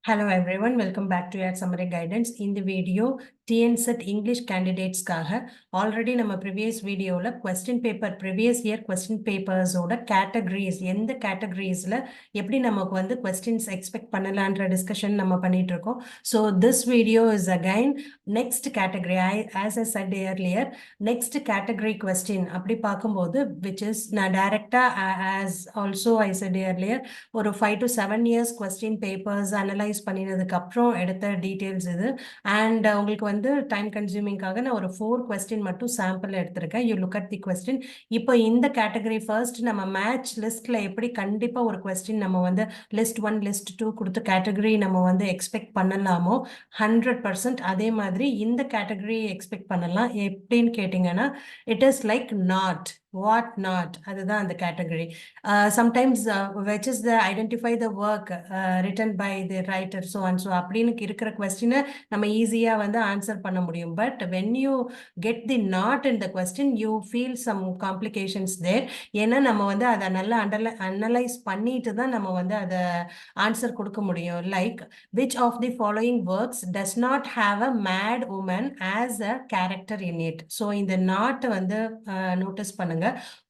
Hello everyone, welcome back to your summary guidance. In the video, TNSET English candidates already நம்ம previous videoல question paper, previous year question papers ஓட categories, எந்த categoriesல எப்படி நமக்கு வந்து questions expect பண்ணலான்ற discussion நம்ம பண்ணிட்டு இருக்கோம். So this video is again next category. As I said earlier, next category question அப்படி பார்க்கும்போது which is நான் directா as also I said earlier ஒரு 5 to 7 years question papers analyze பண்ணினதுக்கு அப்புறம் எடுத்த டீடைல்ஸ் இது அண்ட் உங்களுக்கு வந்து டைம் கன்சியூமிங்காக நான் ஒரு 4 கொஸ்டின் மட்டும் சாம்பிள் எடுத்திருக்கேன். You look at the question. இப்போ இந்த கேட்டகரி ஃபர்ஸ்ட் நம்ம மேட்ச் லிஸ்ட்ல எப்படி கண்டிப்பா ஒரு கொஸ்டின் நம்ம வந்து லிஸ்ட் 1 லிஸ்ட் 2 கொடுத்த கேட்டகரி நம்ம வந்து எக்ஸ்பெக்ட் பண்ணலாமோ 100% அதே மாதிரி இந்த கேட்டகரி எக்ஸ்பெக்ட் பண்ணலாம். எப்படின்னு கேட்டீங்கன்னா it is like not what not அதுதான் அந்த category. Sometimes which is the identify the work written by the writer so and so அப்படின்னு இருக்கிற question நம்ம ஈஸியா வந்து ஆன்சர் பண்ண முடியும். But when you get the not in the question you feel some complications there. ஏன்னா நம்ம வந்து அதை நல்லா அனலைஸ் பண்ணிட்டு தான் நம்ம வந்து அதை ஆன்சர் கொடுக்க முடியும். Like which of the following works does not have a mad woman as a character in it. so இந்த not வந்து நோட்டீஸ் பண்ணுங்க.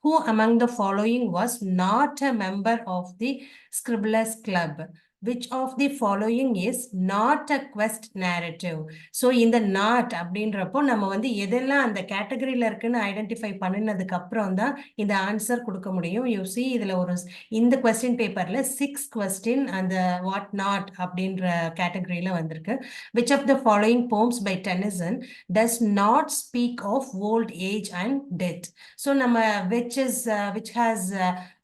Who among the following was not a member of the Scribblers Club? Which of the following is not a quest narrative? So இந்த not அப்படின்றப்போ நம்ம வந்து எதெல்லாம் அந்த கேட்டகரியில இருக்குன்னு ஐடென்டிஃபை பண்ணினதுக்கு அப்புறம் தான் இந்த ஆன்சர் கொடுக்க முடியும். யூ சி இதுல ஒரு இந்த கொஸ்டின் பேப்பர்ல 6 கொஸ்டின் அந்த வாட் நாட் அப்படின்ற கேட்டகரியில வந்திருக்கு. Which of the following poems by Tennyson does not speak of old age and death? So நம்ம which has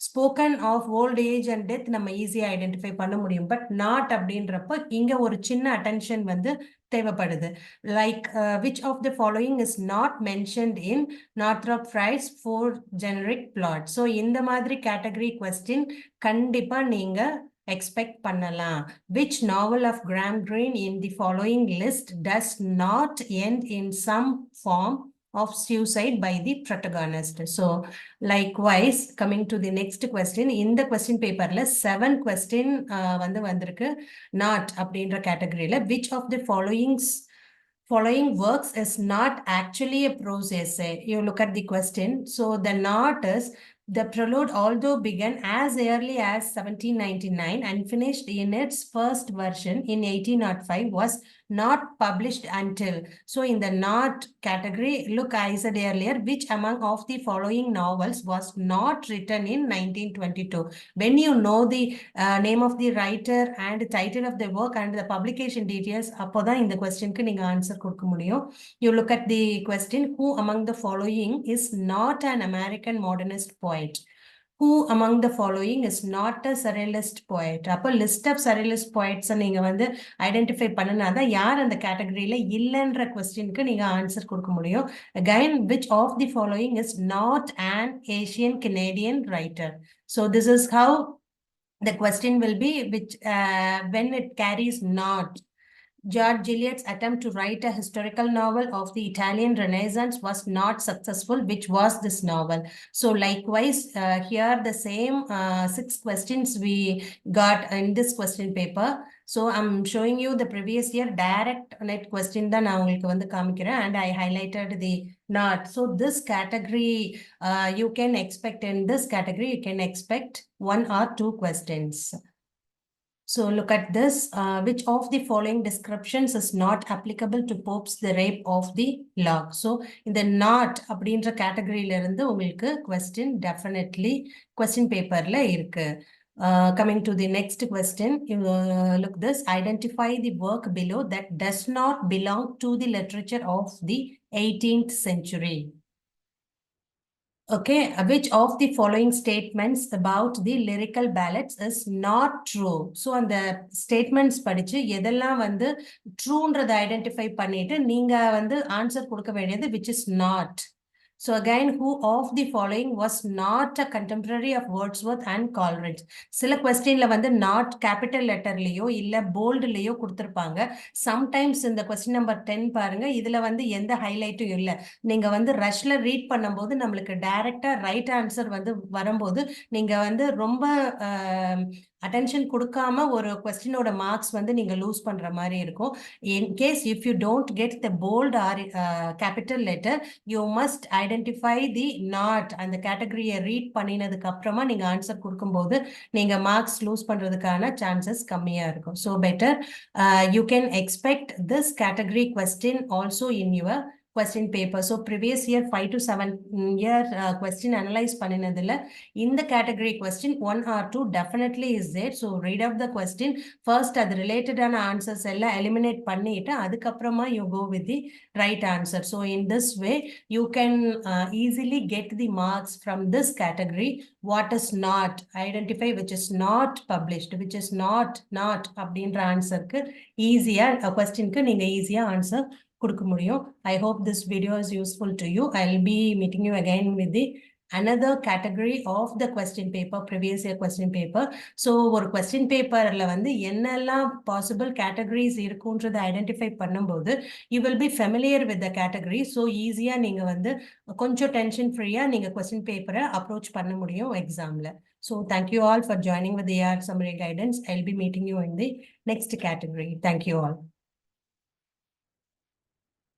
spoken of old age and death நம்ம ஈஸியா ஐடென்டிஃபை பண்ண முடியும். பட் நாட் அப்படின்றப்போ இங்க ஒரு சின்ன அட்டென்ஷன் வந்து தேவைப்படுது. Like which of the following is not mentioned in Northrop Frye's 4 generic plot? so இந்த மாதிரி கேட்டகரி கொஸ்டின் கண்டிப்பா நீங்க எக்ஸ்பெக்ட் பண்ணலாம். which novel of Graham Greene in the following list does not end in some form of suicide by the protagonist? so likewise coming to the next question, in the question paperல 7 question வந்து வந்திருக்கு not அப்படின்ற கேட்டகரியில. which of the following works is not actually a prose essay? you look at the question. so the not is the prelude, although began as early as 1799 and finished in its first version in 1805, was not published until. so in the not category, look, I said earlier, which among of the following novels was not written in 1922? when you know the name of the writer and title of the work and the publication details, அப்போதான் இந்த கொஸ்டினுக்கு நீங்க answer கொடுக்க முடியும். you look at the question, who among the following is not an American modernist poet? who among the following is not a surrealist poet? அப்போ list of surrealist poets நீங்க வந்து identify பண்ணனாதான் யார் அந்த கேட்டகரியில இல்லைன்ற கொஸ்டினுக்கு நீங்க ஆன்சர் கொடுக்க முடியும். again, which of the following is not an Asian Canadian writer? so this is how the question will be, which when it carries not. George Eliot's attempt to write a historical novel of the Italian Renaissance was not successful. Which was this novel? So likewise, here the same 6 questions we got in this question paper. So I'm showing you the previous year direct net question தான் நான் உங்களுக்கு வந்து காமிக்கிறேன் and I highlighted the not. so this category you can expect, in this category you can expect 1 or 2 questions. So look at this. Which of the following descriptions is not applicable to Pope's The Rape of the Lock? So in the not அப்படின்ற கேட்டகரியில இருந்து உங்களுக்கு question definitely question paperல இருக்கு. Coming to the next question, you look this. Identify the work below that does not belong to the literature of the 18th century. Okay, which of the following statements about the lyrical ballads is not true? so அந்த statements படிச்சு எதெல்லாம் வந்து ட்ரூன்றதை identify பண்ணிட்டு நீங்க வந்து answer கொடுக்க வேண்டியது which is not. so again, who of the following was not a contemporary of Wordsworth and Coleridge? சில கொஸ்டின்ல வந்து not capital letterலயோ இல்ல போல்ட்லயோ கொடுத்திருப்பாங்க. சம்டைம்ஸ் இந்த கொஸ்டின் நம்பர் 10 பாருங்க, இதுல வந்து எந்த ஹைலைட்டும் இல்லை. நீங்க வந்து ரஷ்ல ரீட் பண்ணும்போது நம்மளுக்கு டைரக்டா ரைட் ஆன்சர் வந்து வரும்போது நீங்க வந்து ரொம்ப அட்டென்ஷன் கொடுக்காம ஒரு கொஸ்டினோட மார்க்ஸ் வந்து நீங்க லூஸ் பண்ற மாதிரி இருக்கும். In case if you don't get the bold or capital letter, you must identify the not. அந்த கேட்டகரியை ரீட் பண்ணினதுக்கு அப்புறமா நீங்க ஆன்சர் கொடுக்கும்போது நீங்க மார்க்ஸ் லூஸ் பண்றதுக்கான சான்சஸ் கம்மியா இருக்கும். So better you can expect this category question also in your question paper. So previous year 5 to 7 year question analyze பண்ணினதுல இந்த category question 1 or 2 definitely is there. So read out the question first, அது related ஆன answers எல்லாம் eliminate பண்ணிட்டு அதுக்கப்புறமா you go with the right answer. So in this way you can easily get the marks from this category. What is not, identify which is not published, which is not அப்படின்ற ஆன்சருக்கு ஈஸியா கொஸ்டினுக்கு நீங்க ஈஸியா answer கொடுக்க முடியும். I hope this video is useful to you. I'll be meeting you again with the another category of the question paper, previous year question paper. So ஒரு question paperல வந்து என்னெல்லாம் possible categories இருக்குன்றதை ஐடென்டிஃபை பண்ணும்போது you will be familiar with the category. So ஈஸியா நீங்க வந்து கொஞ்சம் tension ஃப்ரீயா நீங்க question paper அப்ரோச் பண்ண முடியும் எக்ஸாம்ல. So thank you all for joining with the AR summary guidance. I'll be meeting you in the next category. Thank you all.